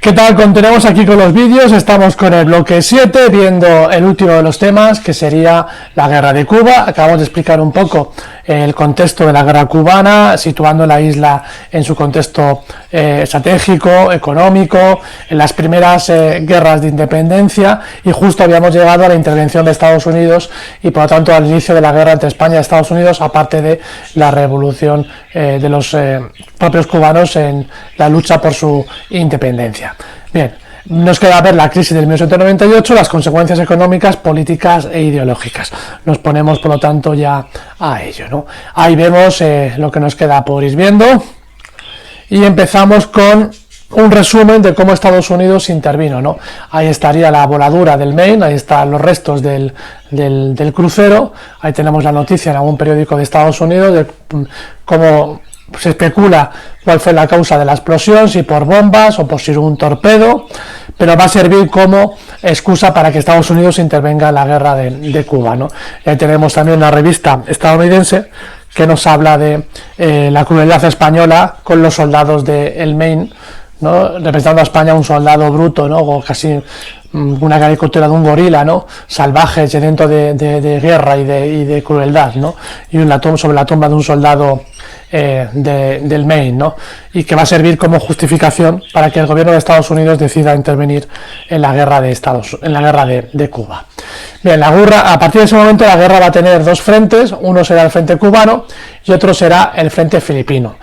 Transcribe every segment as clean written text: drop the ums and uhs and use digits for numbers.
¿Qué tal? Continuamos aquí con los vídeos, estamos con el bloque 7, viendo el último de los temas, que sería la guerra de Cuba. Acabamos de explicar un poco el contexto de la guerra cubana, situando la isla en su contexto estratégico, económico, en las primeras guerras de independencia, y justo habíamos llegado a la intervención de Estados Unidos y por lo tanto al inicio de la guerra entre España y Estados Unidos, aparte de la revolución de los propios cubanos en la lucha por su independencia. Bien, nos queda ver la crisis del 1998, las consecuencias económicas, políticas e ideológicas. Nos ponemos, por lo tanto, ya a ello, ¿no? Ahí vemos lo que nos queda por ir viendo. Y empezamos con un resumen de cómo Estados Unidos intervino, ¿no? Ahí estaría la voladura del Maine, ahí están los restos del crucero. Ahí tenemos la noticia en algún periódico de Estados Unidos de cómo se especula cuál fue la causa de la explosión, si por bombas o por si un torpedo, pero va a servir como excusa para que Estados Unidos intervenga en la guerra de Cuba, ¿no? Tenemos también una revista estadounidense que nos habla de la crueldad española con los soldados del Maine, ¿no? Representando a España un soldado bruto, ¿no? O casi una caricatura de un gorila, ¿no? Salvaje, sediento de guerra y de crueldad, ¿no? Y sobre la tumba de un soldado del Maine, ¿no? Y que va a servir como justificación para que el gobierno de Estados Unidos decida intervenir en la guerra de Cuba. Bien, a partir de ese momento la guerra va a tener dos frentes, uno será el frente cubano y otro será el frente filipino.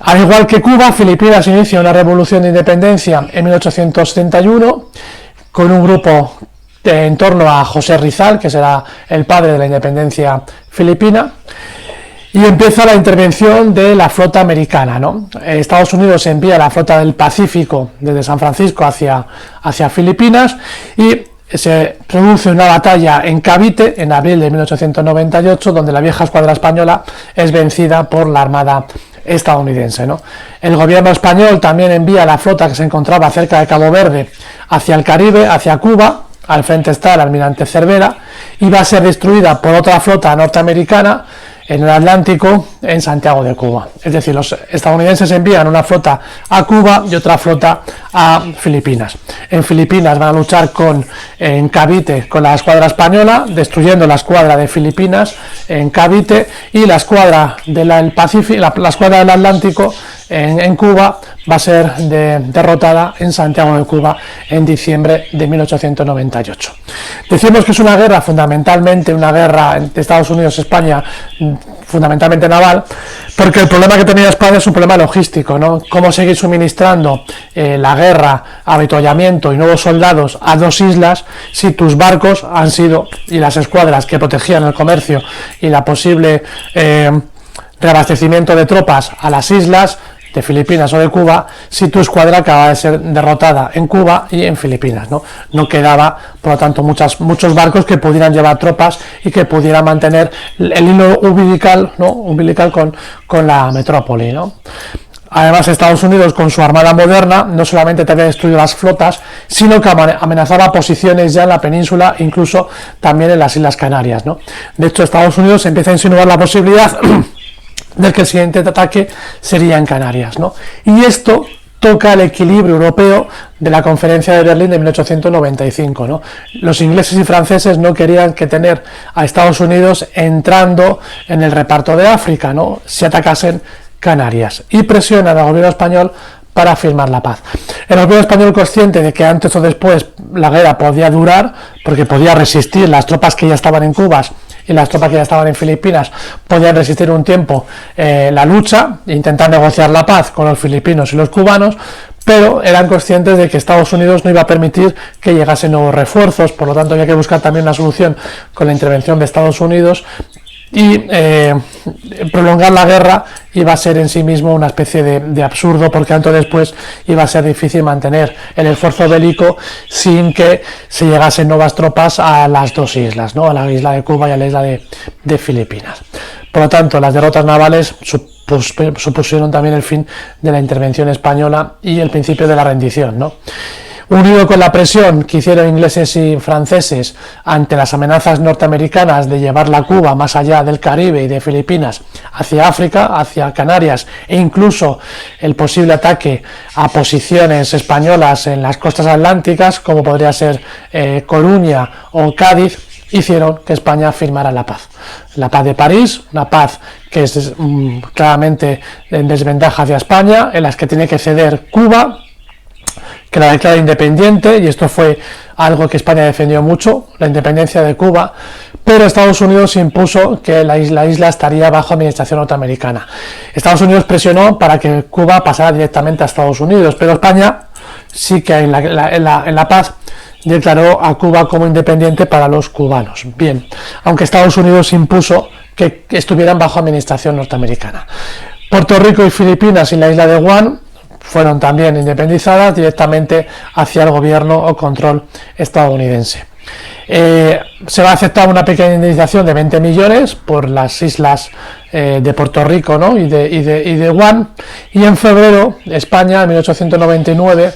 Al igual que Cuba, Filipinas inicia una revolución de independencia en 1871 con un grupo en torno a José Rizal, que será el padre de la independencia filipina, y empieza la intervención de la flota americana, ¿no? Estados Unidos envía la flota del Pacífico desde San Francisco hacia Filipinas y se produce una batalla en Cavite en abril de 1898, donde la vieja escuadra española es vencida por la armada estadounidense, ¿no? El gobierno español también envía la flota que se encontraba cerca de Cabo Verde hacia el Caribe, hacia Cuba. Al frente está el almirante Cervera y va a ser destruida por otra flota norteamericana en el Atlántico, en Santiago de Cuba. Es decir, los estadounidenses envían una flota a Cuba y otra flota a Filipinas. En Filipinas van a luchar en Cavite con la escuadra española, destruyendo la escuadra de Filipinas en Cavite, y la escuadra del Pacífico, la escuadra del Atlántico en Cuba va a ser derrotada en Santiago de Cuba en diciembre de 1898. Decimos que es una guerra, fundamentalmente una guerra entre Estados Unidos y España, fundamentalmente naval, porque el problema que tenía España es un problema logístico, ¿no? Cómo seguir suministrando la guerra, avituallamiento y nuevos soldados a dos islas si tus barcos han sido, y las escuadras que protegían el comercio y la posible reabastecimiento de tropas a las islas de Filipinas o de Cuba, si tu escuadra acaba de ser derrotada en Cuba y en Filipinas, ¿no? No quedaba, por lo tanto, muchos barcos que pudieran llevar tropas y que pudieran mantener el hilo umbilical, ¿no? Umbilical con la metrópoli, ¿no? Además, Estados Unidos, con su armada moderna, no solamente te había destruido las flotas, sino que amenazaba posiciones ya en la península, incluso también en las Islas Canarias, ¿no? De hecho, Estados Unidos empieza a insinuar la posibilidad del que el siguiente ataque sería en Canarias, ¿no? Y esto toca el equilibrio europeo de la Conferencia de Berlín de 1895, ¿no? Los ingleses y franceses no querían tener a Estados Unidos entrando en el reparto de África, ¿no? Si atacasen Canarias, y presionan al gobierno español para firmar la paz. El gobierno español, consciente de que antes o después la guerra podía durar, porque podía resistir las tropas que ya estaban en Cuba y las tropas que ya estaban en Filipinas, podían resistir un tiempo la lucha, intentar negociar la paz con los filipinos y los cubanos, pero eran conscientes de que Estados Unidos no iba a permitir que llegasen nuevos refuerzos, por lo tanto había que buscar también una solución con la intervención de Estados Unidos, y prolongar la guerra iba a ser en sí mismo una especie de absurdo, porque antes o después iba a ser difícil mantener el esfuerzo bélico sin que se llegasen nuevas tropas a las dos islas, ¿no? A la isla de Cuba y a la isla de Filipinas. Por lo tanto, las derrotas navales supusieron también el fin de la intervención española y el principio de la rendición, ¿no? unido con la presión que hicieron ingleses y franceses ante las amenazas norteamericanas de llevar la Cuba más allá del Caribe y de Filipinas hacia África, hacia Canarias, e incluso el posible ataque a posiciones españolas en las costas atlánticas, como podría ser Coruña o Cádiz, hicieron que España firmara la paz. La paz de París, una paz que es claramente en desventaja hacia España, en las que tiene que ceder Cuba, que la declara independiente, y esto fue algo que España defendió mucho, la independencia de Cuba, pero Estados Unidos impuso que la isla estaría bajo administración norteamericana. Estados Unidos presionó para que Cuba pasara directamente a Estados Unidos, pero España sí que en la paz declaró a Cuba como independiente para los cubanos. Bien, aunque Estados Unidos impuso que estuvieran bajo administración norteamericana. Puerto Rico y Filipinas y la isla de Guam fueron también independizadas directamente hacia el gobierno o control estadounidense. Se va a aceptar una pequeña indemnización de 20 millones por las islas de Puerto Rico, ¿no? y de Guam, y en febrero España, en 1899,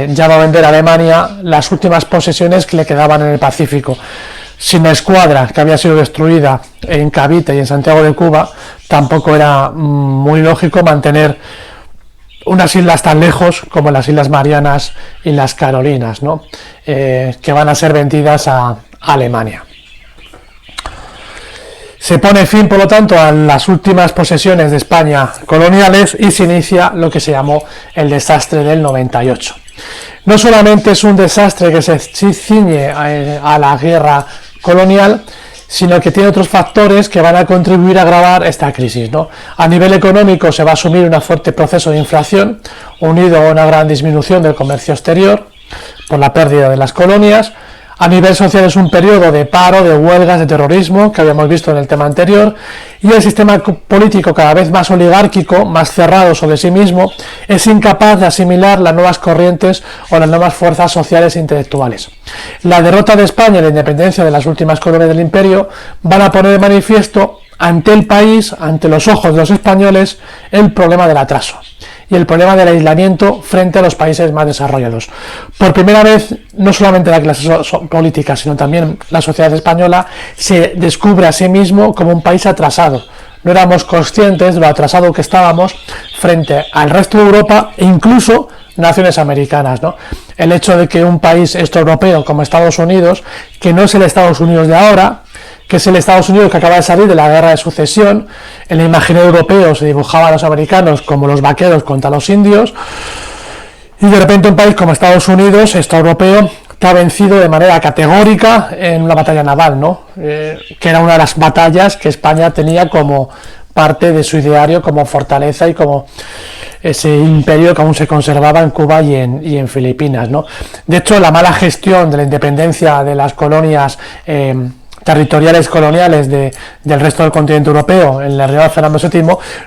ya va a vender a Alemania las últimas posesiones que le quedaban en el Pacífico. Sin la escuadra que había sido destruida en Cavite y en Santiago de Cuba, tampoco era muy lógico mantener unas islas tan lejos como las Islas Marianas y las Carolinas, ¿no? Que van a ser vendidas a Alemania. Se pone fin, por lo tanto, a las últimas posesiones de España coloniales y se inicia lo que se llamó el desastre del 98. No solamente es un desastre que se ciñe a la guerra colonial, sino que tiene otros factores que van a contribuir a agravar esta crisis, ¿no? A nivel económico se va a asumir un fuerte proceso de inflación, unido a una gran disminución del comercio exterior por la pérdida de las colonias. A nivel social es un periodo de paro, de huelgas, de terrorismo, que habíamos visto en el tema anterior, y el sistema político, cada vez más oligárquico, más cerrado sobre sí mismo, es incapaz de asimilar las nuevas corrientes o las nuevas fuerzas sociales e intelectuales. La derrota de España y la independencia de las últimas colonias del imperio van a poner de manifiesto ante el país, ante los ojos de los españoles, el problema del atraso y el problema del aislamiento frente a los países más desarrollados. Por primera vez, no solamente la clase política, sino también la sociedad española se descubre a sí mismo como un país atrasado. No éramos conscientes de lo atrasado que estábamos frente al resto de Europa e incluso naciones americanas, ¿no? El hecho de que un país europeo como Estados Unidos, que no es el Estados Unidos de ahora, que es el Estados Unidos que acaba de salir de la guerra de sucesión, en el imaginario europeo se dibujaba a los americanos como los vaqueros contra los indios, y de repente un país como Estados Unidos, europeo, está vencido de manera categórica en una batalla naval, ¿no? Que era una de las batallas que España tenía como parte de su ideario, como fortaleza y como ese imperio que aún se conservaba en Cuba y en Filipinas, ¿no? De hecho, la mala gestión de la independencia de las colonias territoriales coloniales del resto del continente europeo en la reinado de Fernando VII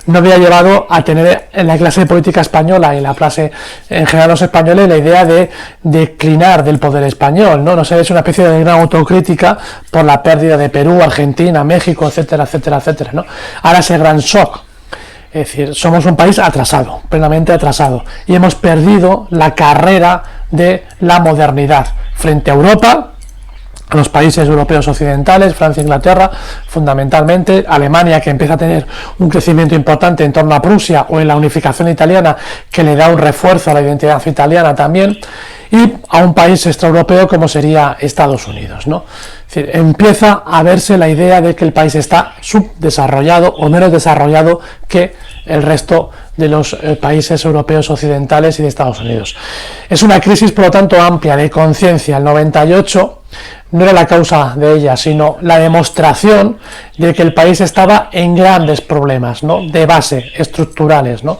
no había llevado a tener en la clase política española y en la clase en general los españoles la idea de declinar del poder español, ¿no? No sé, es una especie de gran autocrítica por la pérdida de Perú, Argentina, México, etcétera, etcétera, etcétera, ¿no? Ahora ese gran shock. Es decir, somos un país atrasado, plenamente atrasado, y hemos perdido la carrera de la modernidad frente a Europa, a los países europeos occidentales, Francia e Inglaterra, fundamentalmente, Alemania, que empieza a tener un crecimiento importante en torno a Prusia, o en la unificación italiana, que le da un refuerzo a la identidad italiana también, y a un país extraeuropeo como sería Estados Unidos, ¿no? Es decir, empieza a verse la idea de que el país está subdesarrollado o menos desarrollado que el resto de los países europeos occidentales y de Estados Unidos. Es una crisis, por lo tanto, amplia de conciencia. El 98 no era la causa de ella, sino la demostración de que el país estaba en grandes problemas, ¿no? De base, estructurales, ¿no?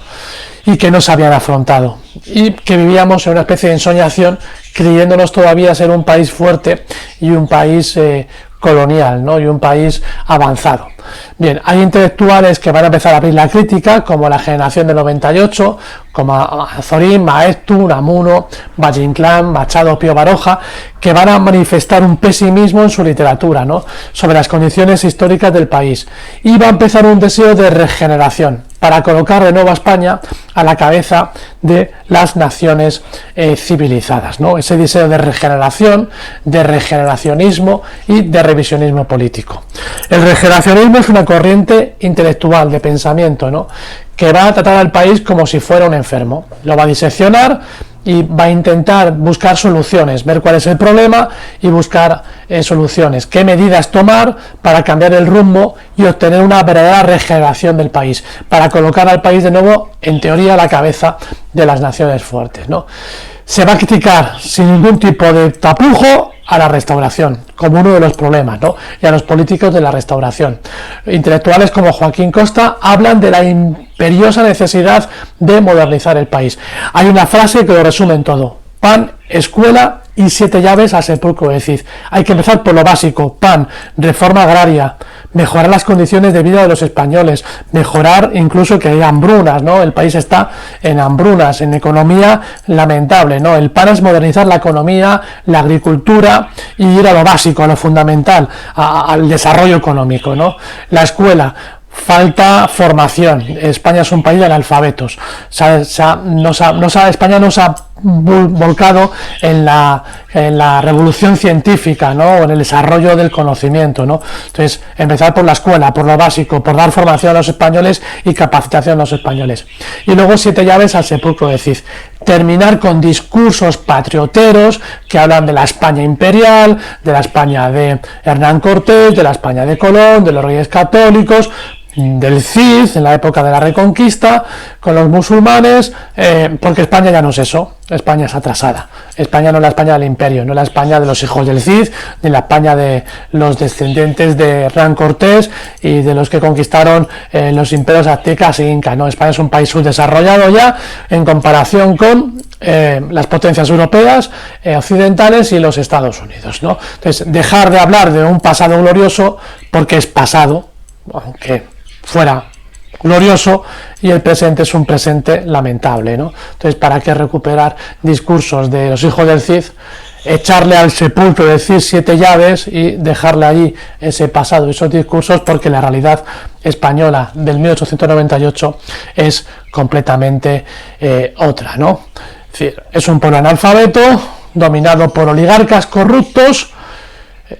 Y que no se habían afrontado, y que vivíamos en una especie de ensoñación, creyéndonos todavía ser un país fuerte y un país colonial, ¿no? Y un país avanzado. Bien, hay intelectuales que van a empezar a abrir la crítica, como la generación del 98, como Azorín, Maeztu, Unamuno, Valle Inclán, Machado, Pío Baroja, que van a manifestar un pesimismo en su literatura, ¿no? Sobre las condiciones históricas del país, y va a empezar un deseo de regeneración. para colocar de nuevo a España a la cabeza de las naciones civilizadas, ¿no? Ese deseo de regeneración, de regeneracionismo y de revisionismo político. El regeneracionismo es una corriente intelectual de pensamiento, ¿no?, que va a tratar al país como si fuera un enfermo. Lo va a diseccionar y va a intentar buscar soluciones, ver cuál es el problema y buscar soluciones, qué medidas tomar para cambiar el rumbo y obtener una verdadera regeneración del país, para colocar al país de nuevo, en teoría, a la cabeza de las naciones fuertes, ¿no? Se va a criticar sin ningún tipo de tapujo a la restauración como uno de los problemas, ¿no?, y a los políticos de la restauración. Intelectuales como Joaquín Costa hablan de la imperiosa necesidad de modernizar el país. Hay una frase que lo resume en todo: pan, escuela y 7 llaves al sepulcro del Cid. Hay que empezar por lo básico: pan, reforma agraria, mejorar las condiciones de vida de los españoles, mejorar incluso que hay hambrunas, ¿no? El país está en hambrunas, en economía lamentable, ¿no? El pan es modernizar la economía, la agricultura y ir a lo básico, a lo fundamental, al desarrollo económico, ¿no? La escuela, falta formación. España es un país de analfabetos. España no se ha volcado en la revolución científica, ¿no?, o en el desarrollo del conocimiento, ¿no? Entonces, empezar por la escuela, por lo básico, por dar formación a los españoles y capacitación a los españoles. Y luego 7 llaves al sepulcro de Cid. Terminar con discursos patrioteros que hablan de la España imperial, de la España de Hernán Cortés, de la España de Colón, de los Reyes Católicos, del Cid en la época de la Reconquista con los musulmanes, porque España ya no es eso. España es atrasada. España no es la España del imperio, no es la España de los hijos del Cid, ni la España de los descendientes de Hernán Cortés y de los que conquistaron los imperios aztecas e incas, ¿no? España es un país subdesarrollado ya en comparación con las potencias europeas, occidentales y los Estados Unidos, ¿no? Entonces, dejar de hablar de un pasado glorioso, porque es pasado, aunque fuera glorioso, y el presente es un presente lamentable, ¿no? Entonces, ¿para qué recuperar discursos de los hijos del Cid, echarle al sepulcro del Cid 7 llaves y dejarle allí ese pasado, esos discursos? Porque la realidad española del 1898 es completamente otra, ¿no? Es decir, es un pueblo analfabeto, dominado por oligarcas corruptos,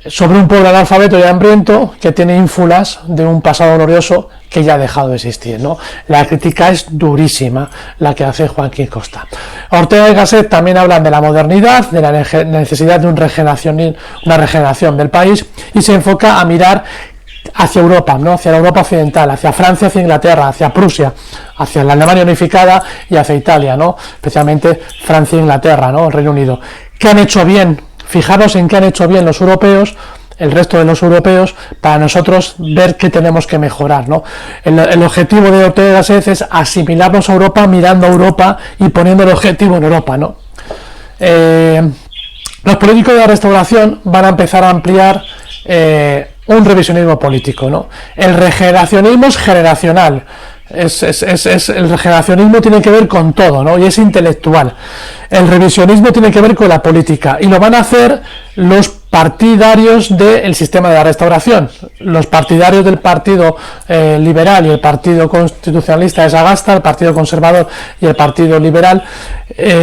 sobre un pueblo analfabeto y hambriento que tiene ínfulas de un pasado glorioso que ya ha dejado de existir, ¿no? La crítica es durísima, la que hace Joaquín Costa. Ortega y Gasset también hablan de la modernidad, de la necesidad de una regeneración del país, y se enfoca a mirar hacia Europa, ¿no?, hacia la Europa occidental, hacia Francia, hacia Inglaterra, hacia Prusia, hacia la Alemania unificada y hacia Italia, ¿no?, especialmente Francia e Inglaterra, ¿no?, el Reino Unido. ¿Qué han hecho bien? Fijaros en qué han hecho bien los europeos, el resto de los europeos, para nosotros ver qué tenemos que mejorar, ¿no? El objetivo de Ortega y Gasset es asimilarnos a Europa, mirando a Europa y poniendo el objetivo en Europa, ¿no? Los políticos de la restauración van a empezar a ampliar un revisionismo político, ¿no? El regeneracionismo es generacional. El regeneracionismo tiene que ver con todo, ¿no?, y es intelectual. El revisionismo tiene que ver con la política, y lo van a hacer los partidarios del sistema de la restauración. Los partidarios del Partido Liberal y el Partido Constitucionalista de Sagasta, el Partido Conservador y el Partido Liberal,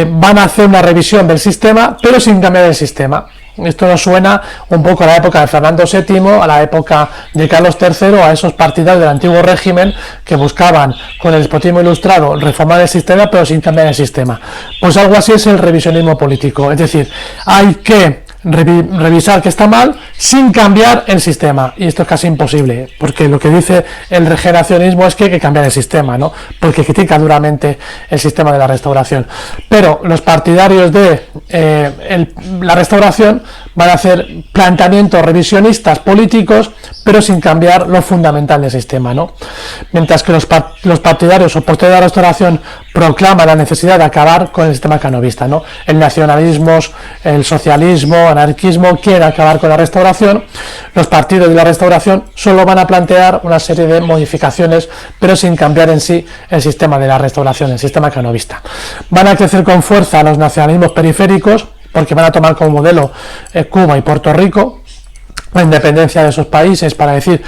van a hacer una revisión del sistema, pero sin cambiar el sistema. Esto nos suena un poco a la época de Fernando VII, a la época de Carlos III, a esos partidarios del antiguo régimen que buscaban, con el despotismo ilustrado, reformar el sistema, pero sin cambiar el sistema. Pues algo así es el revisionismo político, es decir, hay que revisar que está mal sin cambiar el sistema, y esto es casi imposible, porque lo que dice el regeneracionismo es que hay que cambiar el sistema, ¿no?, porque critica duramente el sistema de la restauración. Pero los partidarios de la restauración van a hacer planteamientos revisionistas políticos, pero sin cambiar lo fundamental del sistema, ¿no? Mientras que los partidarios opositores de la restauración proclaman la necesidad de acabar con el sistema canovista, ¿no? El nacionalismo, el socialismo, anarquismo quieren acabar con la restauración. Los partidos de la restauración solo van a plantear una serie de modificaciones, pero sin cambiar en sí el sistema de la restauración, el sistema canovista. Van a crecer con fuerza los nacionalismos periféricos, porque van a tomar como modelo Cuba y Puerto Rico, la independencia de esos países, para decir,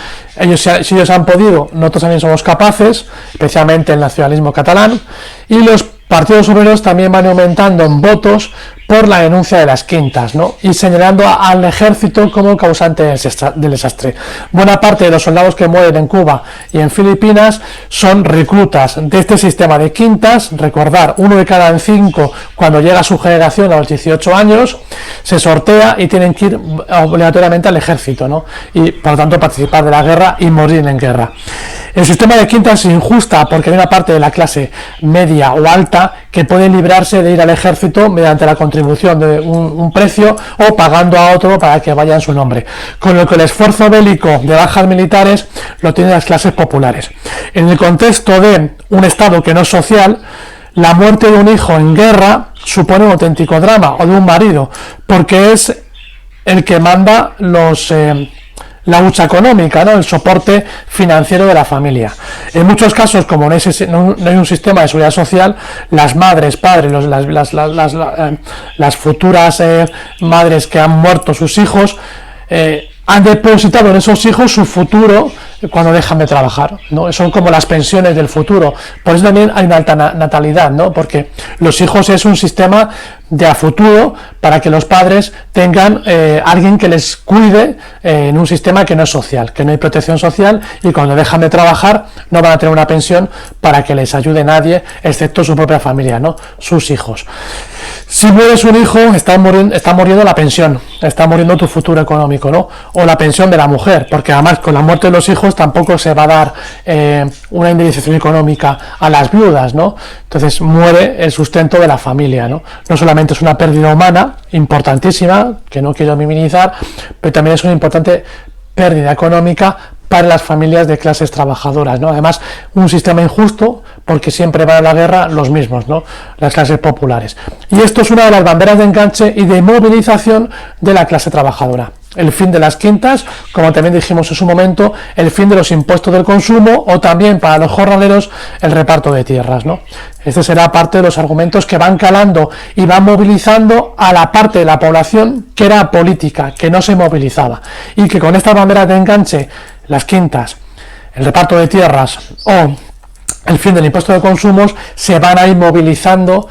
si ellos han podido, nosotros también somos capaces, especialmente el nacionalismo catalán, y los partidos obreros también van aumentando en votos por la denuncia de las quintas, ¿no? Y señalando al ejército como causante del desastre. Buena parte de los soldados que mueren en Cuba y en Filipinas son reclutas de este sistema de quintas. Recordar, 1 de cada 5 cuando llega a su generación a los 18 años se sortea y tienen que ir obligatoriamente al ejército, ¿no? Y por lo tanto participar de la guerra y morir en guerra. El sistema de quintas es injusta porque hay una parte de la clase media o alta que puede librarse de ir al ejército mediante la contribución de un precio o pagando a otro para que vaya en su nombre, con lo que el esfuerzo bélico de bajas militares lo tienen las clases populares. En el contexto de un Estado que no es social, la muerte de un hijo en guerra supone un auténtico drama, o de un marido, porque es el que manda la hucha económica, ¿no? El soporte financiero de la familia. En muchos casos, como no hay un sistema de seguridad social, las madres, padres, las futuras madres que han muerto sus hijos, han depositado en esos hijos su futuro cuando dejan de trabajar, ¿no? Son como las pensiones del futuro. Por eso también hay una alta natalidad, ¿no? Porque los hijos es un sistema de a futuro para que los padres tengan alguien que les cuide en un sistema que no es social, que no hay protección social, y cuando dejan de trabajar no van a tener una pensión para que les ayude nadie excepto su propia familia, ¿no? Sus hijos. Si mueres un hijo, está muriendo la pensión, está muriendo tu futuro económico, ¿no? O la pensión de la mujer, porque además con la muerte de los hijos tampoco se va a dar una indemnización económica a las viudas, ¿no? Entonces muere el sustento de la familia, ¿no? No solamente es una pérdida humana importantísima, que no quiero minimizar, pero también es una importante pérdida económica para las familias de clases trabajadoras, ¿no? Además, un sistema injusto, porque siempre van a la guerra los mismos, ¿no? Las clases populares. Y esto es una de las banderas de enganche y de movilización de la clase trabajadora. El fin de las quintas, como también dijimos en su momento, el fin de los impuestos del consumo, o también para los jornaleros el reparto de tierras, ¿no? Este será parte de los argumentos que van calando y van movilizando a la parte de la población que era política, que no se movilizaba, y que con estas banderas de enganche, las quintas, el reparto de tierras o el fin del impuesto de consumos, se van a ir movilizando,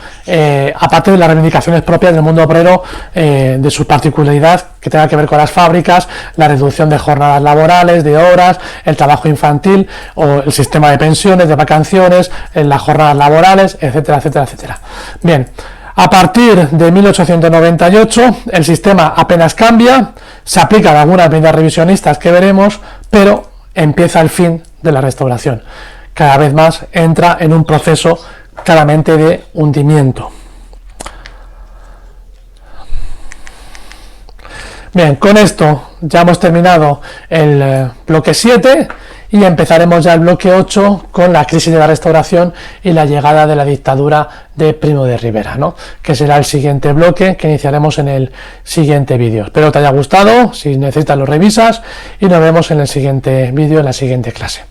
aparte de las reivindicaciones propias del mundo obrero, de su particularidad que tenga que ver con las fábricas, la reducción de jornadas laborales, de horas, el trabajo infantil o el sistema de pensiones, de vacaciones, las jornadas laborales, etcétera, etcétera, etcétera. Bien, a partir de 1898 el sistema apenas cambia, se aplican algunas medidas revisionistas que veremos, pero empieza el fin de la restauración. Cada vez más entra en un proceso claramente de hundimiento. Bien, con esto ya hemos terminado el bloque 7 y empezaremos ya el bloque 8 con la crisis de la restauración y la llegada de la dictadura de Primo de Rivera, ¿no? Que será el siguiente bloque que iniciaremos en el siguiente vídeo. Espero te haya gustado, si necesitas lo revisas y nos vemos en el siguiente vídeo, en la siguiente clase.